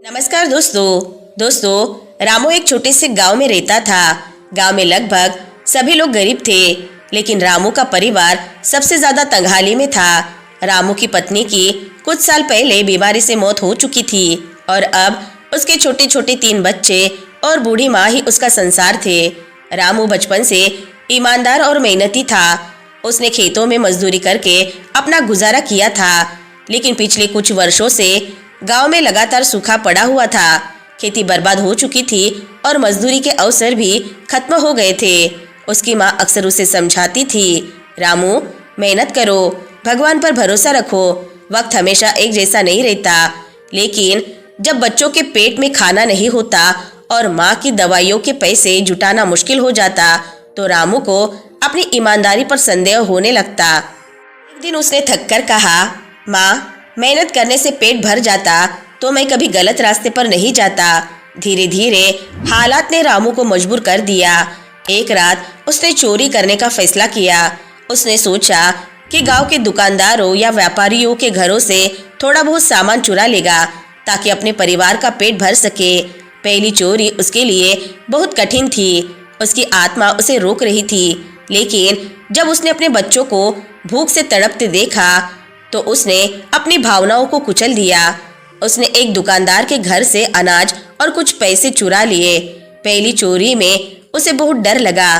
नमस्कार दोस्तों रामू एक छोटे से गांव में रहता था। गांव में लगभग सभी लोग गरीब थे, लेकिन रामू का परिवार सबसे ज्यादा तंगहाली में था। रामू की पत्नी की कुछ साल पहले बीमारी से मौत हो चुकी थी और अब उसके छोटे छोटे 3 बच्चे और बूढ़ी माँ ही उसका संसार थे। रामू बचपन से ईमानदार और मेहनती था। उसने खेतों में मजदूरी करके अपना गुजारा किया था, लेकिन पिछले कुछ वर्षों से गांव में लगातार सूखा पड़ा हुआ था। खेती बर्बाद हो चुकी थी और मजदूरी के अवसर भी खत्म हो गए थे। उसकी माँ अक्सर उसे समझाती थी, रामू मेहनत करो, भगवान पर भरोसा रखो, वक्त हमेशा एक जैसा नहीं रहता। लेकिन जब बच्चों के पेट में खाना नहीं होता और माँ की दवाइयों के पैसे जुटाना मुश्किल हो जाता, तो रामू को अपनी ईमानदारी पर संदेह होने लगता। एक दिन उसने थककर कहा, माँ मेहनत करने से पेट भर जाता तो मैं कभी गलत रास्ते पर नहीं जाता। धीरे धीरे हालात ने रामू को मजबूर कर दिया। एक रात उसने चोरी करने का फैसला किया। उसने सोचा कि गांव के दुकानदारों या व्यापारियों के घरों से थोड़ा बहुत सामान चुरा लेगा ताकि अपने परिवार का पेट भर सके। पहली चोरी उसके लिए बहुत कठिन थी। उसकी आत्मा उसे रोक रही थी, लेकिन जब उसने अपने बच्चों को भूख से तड़पते देखा तो उसने अपनी भावनाओं को कुचल दिया। उसने एक दुकानदार के घर से अनाज और कुछ पैसे चुरा लिए। पहली चोरी में उसे बहुत डर लगा,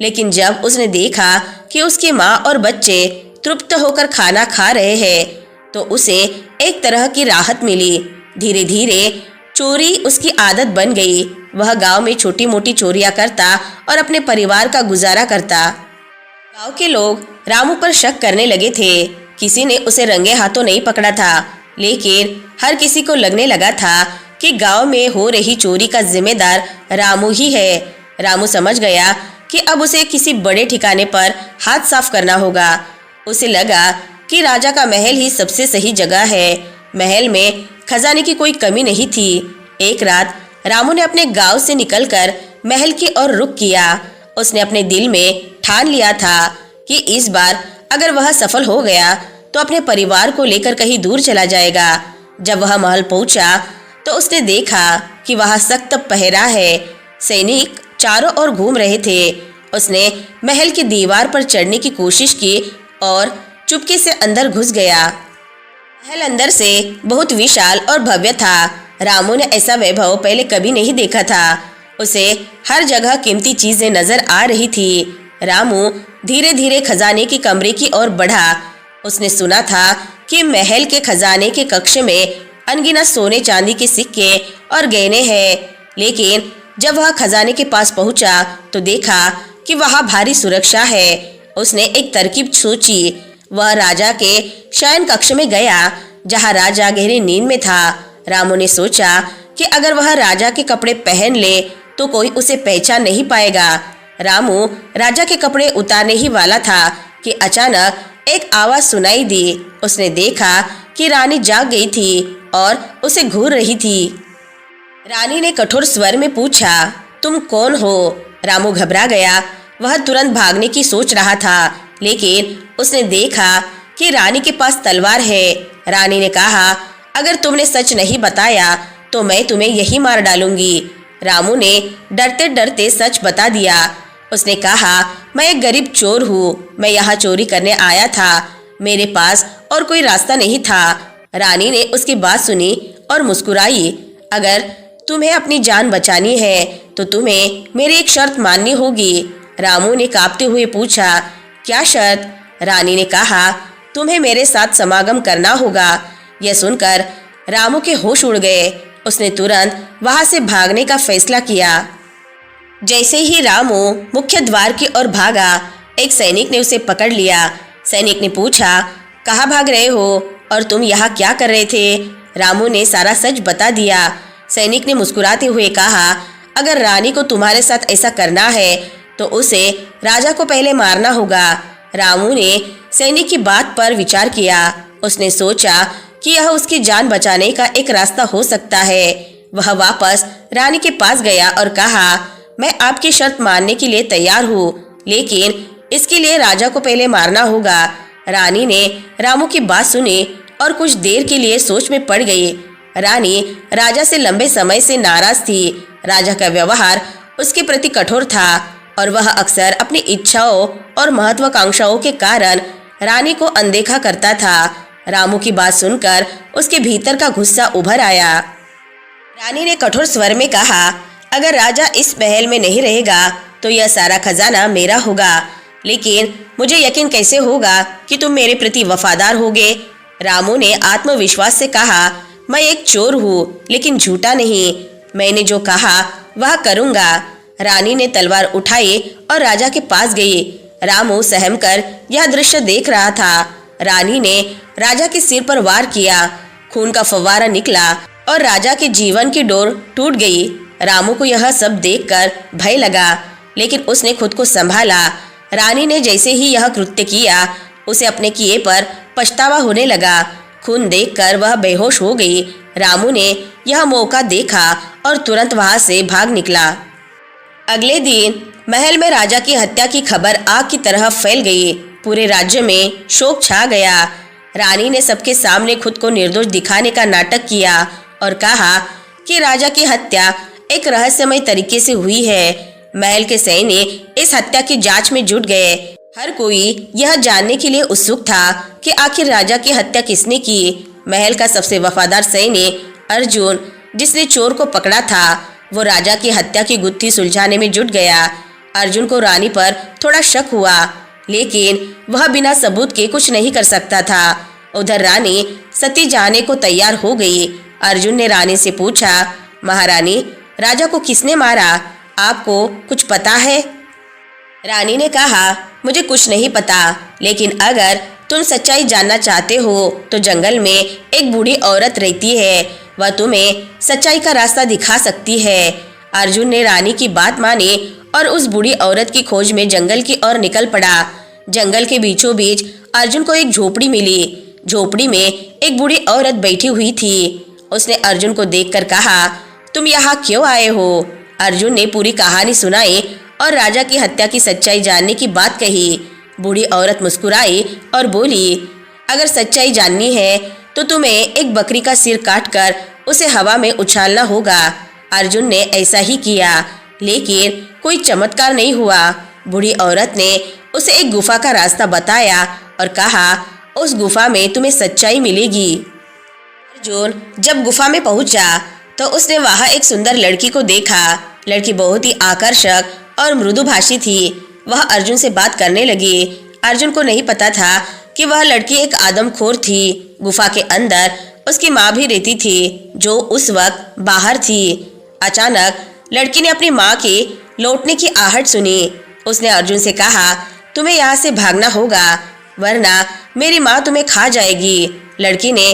लेकिन जब उसने देखा कि उसकी माँ और बच्चे तृप्त होकर खाना खा रहे हैं तो उसे एक तरह की राहत मिली। धीरे धीरे चोरी उसकी आदत बन गई। वह गांव में छोटी मोटी चोरियां करता और अपने परिवार का गुजारा करता। गांव के लोग रामू पर शक करने लगे थे। किसी ने उसे रंगे हाथों नहीं पकड़ा था, लेकिन हर किसी को लगने लगा था कि गांव में हो रही चोरी का जिम्मेदार रामू ही है। रामू समझ गया कि अब उसे किसी बड़े ठिकाने पर हाथ साफ करना होगा। उसे लगा कि राजा का महल ही सबसे सही जगह है। महल में खजाने की कोई कमी नहीं थी। एक रात रामू ने अपने गांव से निकलकर महल की ओर रुख किया। उसने अपने दिल में ठान लिया था कि इस बार अगर वह सफल हो गया तो अपने परिवार को लेकर कहीं दूर चला जाएगा। जब वह महल पहुंचा तो उसने देखा कि वहां सख्त पहरा है। सैनिक चारों ओर घूम रहे थे। उसने महल की दीवार पर चढ़ने की कोशिश की और चुपके से अंदर घुस गया। महल अंदर से बहुत विशाल और भव्य था। रामू ने ऐसा वैभव पहले कभी नहीं देखा था। उसे हर जगह कीमती चीजें नजर आ रही थी। रामू धीरे धीरे खजाने की कमरे की ओर बढ़ा। उसने सुना था कि महल के खजाने के कक्ष में अनगिनत सोने चांदी के सिक्के और गहने हैं, लेकिन जब वह खजाने के पास पहुंचा तो देखा कि वहां भारी सुरक्षा है। उसने एक तरकीब सोची। वह राजा के शयन कक्ष में गया, जहां राजा गहरी नींद में था। रामू ने सोचा कि अगर वह राजा के कपड़े पहन ले तो कोई उसे पहचान नहीं पाएगा। रामू राजा के कपड़े उतारने ही वाला था कि अचानक एक आवाज सुनाई दी। उसने देखा कि रानी जाग गई थी और उसे घूर रही थी। रानी ने कठोर स्वर में पूछा, तुम कौन हो? रामू घबरा गया। वह तुरंत भागने की सोच रहा था, लेकिन उसने देखा कि रानी के पास तलवार है। रानी ने कहा, अगर तुमने सच नहीं बताया तो मैं तुम्हें यही मार डालूंगी। रामू ने डरते डरते सच बता दिया। उसने कहा, मैं एक गरीब चोर हूँ। मैं यहाँ चोरी करने आया था। मेरे पास और कोई रास्ता नहीं था। रानी ने उसकी बात सुनी और मुस्कुराई। अगर तुम्हें अपनी जान बचानी है तो तुम्हें मेरी एक शर्त माननी होगी। रामू ने कांपते हुए पूछा, क्या शर्त? रानी ने कहा, तुम्हें मेरे साथ समागम करना होगा। यह सुनकर रामू के होश उड़ गए। उसने तुरंत वहां से भागने का फैसला किया। जैसे ही रामू मुख्य द्वार की ओर भागा, एक सैनिक ने उसे पकड़ लिया। सैनिक ने पूछा, कहाँ भाग रहे हो और तुम यहाँ क्या कर रहे थे? रामू ने सारा सच बता दिया। सैनिक ने मुस्कुराते हुए कहा, अगर रानी को तुम्हारे साथ ऐसा करना है तो उसे राजा को पहले मारना होगा। रामू ने सैनिक की बात पर विचार किया। उसने सोचा कि यह उसकी जान बचाने का एक रास्ता हो सकता है। वह वापस रानी के पास गया और कहा, मैं आपकी शर्त मानने के लिए तैयार हूँ, लेकिन इसके लिए राजा को पहले मारना होगा। रानी ने रामू की बात सुनी और कुछ देर के लिए सोच में पड़ गई। रानी राजा से लंबे समय से नाराज थी। राजा का व्यवहार उसके प्रति कठोर था और वह अक्सर अपनी इच्छाओं और महत्वाकांक्षाओं के कारण रानी को अनदेखा करता था। रामू की बात सुनकर उसके भीतर का गुस्सा उभर आया। रानी ने कठोर स्वर में कहा, अगर राजा इस महल में नहीं रहेगा तो यह सारा खजाना मेरा होगा, लेकिन मुझे यकीन कैसे होगा कि तुम मेरे प्रति वफादार होगे। रामू ने आत्मविश्वास से कहा, मैं एक चोर हूँ लेकिन झूठा नहीं, मैंने जो कहा वह करूँगा। रानी ने तलवार उठाई और राजा के पास गई। रामू सहम कर यह दृश्य देख रहा था। रानी ने राजा के सिर पर वार किया, खून का फव्वारा निकला और राजा के जीवन की डोर टूट गई। रामू को यह सब देखकर भय लगा, लेकिन उसने खुद को संभाला। रानी ने जैसे ही यह कृत्य किया, उसे अपने किए पर पछतावा होने लगा। खून देखकर वह बेहोश हो गई। रामू ने यह मौका देखा और तुरंत वहां से भाग निकला। अगले दिन महल में राजा की हत्या की खबर आग की तरह फैल गई। पूरे राज्य में शोक छा गया। रानी ने सबके सामने खुद को निर्दोष दिखाने का नाटक किया और कहा कि राजा की हत्या एक रहस्यमय तरीके से हुई है। महल के सैनिक इस हत्या की जांच में जुट गए। हर कोई यह जानने के लिए उत्सुक था कि आखिर राजा की हत्या किसने की। महल का सबसे वफादार सैनिक अर्जुन, जिसने चोर को पकड़ा था, वो राजा की हत्या की गुत्थी सुलझाने में जुट गया। अर्जुन को रानी पर थोड़ा शक हुआ, लेकिन वह बिना सबूत के कुछ नहीं कर सकता था। उधर रानी सती जाने को तैयार हो गई। अर्जुन ने रानी से पूछा, महारानी, राजा को किसने मारा? आपको कुछ पता है? रानी ने कहा, मुझे कुछ नहीं पता, लेकिन अगर तुम सच्चाई जानना चाहते हो तो जंगल में एक बूढ़ी औरत रहती है, वह तुम्हें सच्चाई का रास्ता दिखा सकती है। अर्जुन ने रानी की बात मानी और उस बूढ़ी औरत की खोज में जंगल की ओर निकल पड़ा। जंगल के बीचों बीच अर्जुन को एक झोपड़ी मिली। झोपड़ी में एक बूढ़ी औरत बैठी हुई थी। उसने अर्जुन को देखकर कहा, तुम यहाँ क्यों आए हो? अर्जुन ने पूरी कहानी सुनाई और राजा की हत्या की सच्चाई जानने की बात कही। बूढ़ी औरत मुस्कुराई और बोली, अगर सच्चाई जाननी है तो तुम्हें एक बकरी का सिर काटकर उसे हवा में उछालना होगा। अर्जुन ने ऐसा ही किया, लेकिन कोई चमत्कार नहीं हुआ। बूढ़ी औरत ने उसे एक गुफा का रास्ता बताया और कहा, उस गुफा में तुम्हें सच्चाई मिलेगी। अर्जुन जब गुफा में पहुंचा तो उसने वहां एक सुंदर लड़की को देखा। लड़की बहुत ही आकर्षक और मृदुभाषी थी। वह अर्जुन से बात करने लगी। अर्जुन को नहीं पता था कि वह लड़की एक आदमखोर थी। गुफा के अंदर उसकी माँ भी रहती थी, जो उस वक्त बाहर थी। अचानक लड़की ने अपनी माँ के लौटने की आहट सुनी। उसने अर्जुन से कहा, तुम्हें यहाँ से भागना होगा, वरना मेरी माँ तुम्हें खा जाएगी। लड़की ने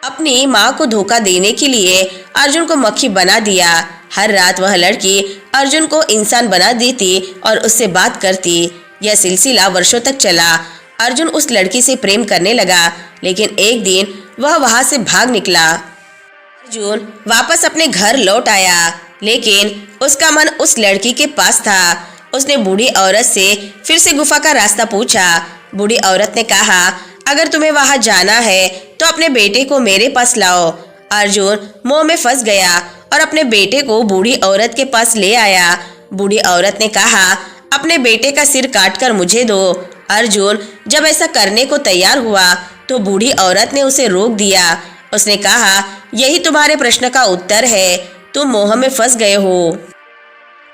अपनी माँ को धोखा देने के लिए अर्जुन को मक्खी बना दिया। हर रात वह लड़की अर्जुन को इंसान बना देती और उससे बात करती। यह सिलसिला वर्षों तक चला। अर्जुन उस लड़की से प्रेम करने लगा, लेकिन एक दिन वह वहां से भाग निकला। अर्जुन वापस अपने घर लौट आया, लेकिन उसका मन उस लड़की के पास था। उसने बूढ़ी औरत से फिर से गुफा का रास्ता पूछा। बूढ़ी औरत ने कहा, अगर तुम्हें वहां जाना है तो अपने बेटे को मेरे पास लाओ। अर्जुन मोह में फंस गया और अपने बेटे को बूढ़ी औरत के पास ले आया। बूढ़ी औरत ने कहा, अपने बेटे का सिर काटकर मुझे दो। अर्जुन जब ऐसा करने को तैयार हुआ तो बूढ़ी औरत ने उसे रोक दिया। उसने कहा, यही तुम्हारे प्रश्न का उत्तर है, तुम मोह में फंस गए हो।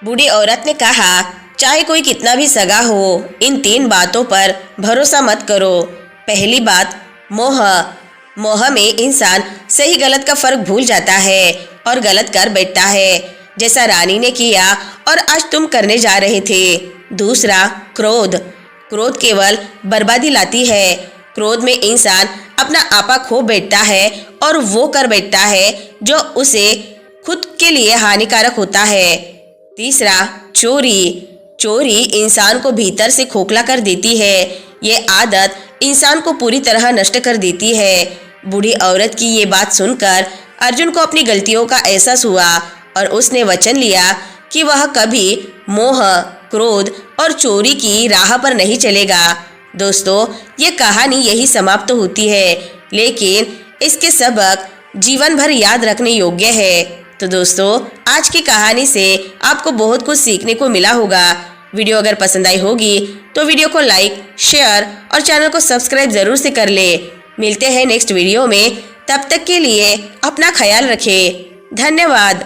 बूढ़ी औरत ने कहा, चाहे कोई कितना भी सगा हो, इन 3 बातों पर भरोसा मत करो। पहली बात, मोह। मोह में इंसान सही गलत का फर्क भूल जाता है और गलत कर बैठता है, जैसा रानी ने किया और आज तुम करने जा रहे थे। दूसरा, क्रोध। क्रोध केवल बर्बादी लाती है। क्रोध में इंसान अपना आपा खो बैठता है और वो कर बैठता है जो उसे खुद के लिए हानिकारक होता है। तीसरा, चोरी। चोरी इंसान को भीतर से खोखला कर देती है। ये आदत इंसान को पूरी तरह नष्ट कर देती है। बूढ़ी औरत की ये बात सुनकर अर्जुन को अपनी गलतियों का एहसास हुआ और उसने वचन लिया कि वह कभी मोह, क्रोध और चोरी की राह पर नहीं चलेगा। दोस्तों, ये कहानी यही समाप्त होती है, लेकिन इसके सबक जीवन भर याद रखने योग्य है। तो दोस्तों, आज की कहानी से आपको बहुत कुछ सीखने को मिला होगा। वीडियो अगर पसंद आई होगी तो वीडियो को लाइक, शेयर और चैनल को सब्सक्राइब जरूर से कर ले। मिलते हैं नेक्स्ट वीडियो में, तब तक के लिए अपना ख्याल रखें। धन्यवाद।